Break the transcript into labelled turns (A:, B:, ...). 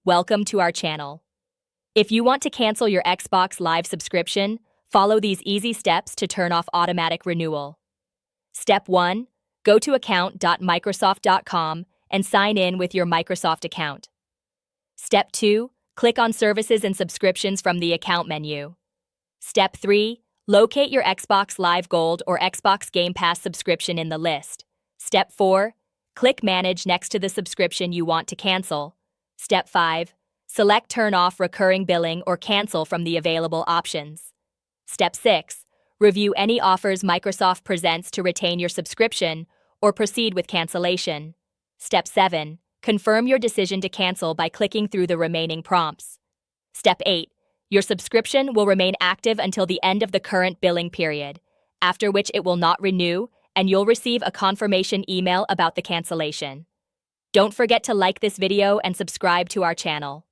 A: welcome to our channel. If you want to cancel your Xbox Live subscription, follow these easy steps to turn off automatic renewal. Step 1. Go to account.microsoft.com and sign in with your Microsoft account. Step 2. Click on Services and Subscriptions from the account menu. Step 3. Locate your Xbox Live Gold or Xbox Game Pass subscription in the list. Step 4. Click Manage next to the subscription you want to cancel. Step 5. Select Turn off recurring billing or cancel from the available options. Step 6. Review any offers Microsoft presents to retain your subscription or proceed with cancellation. Step 7. Confirm your decision to cancel by clicking through the remaining prompts. Step 8. Your subscription will remain active until the end of the current billing period, after which it will not renew and you'll receive a confirmation email about the cancellation. Don't forget to like this video and subscribe to our channel.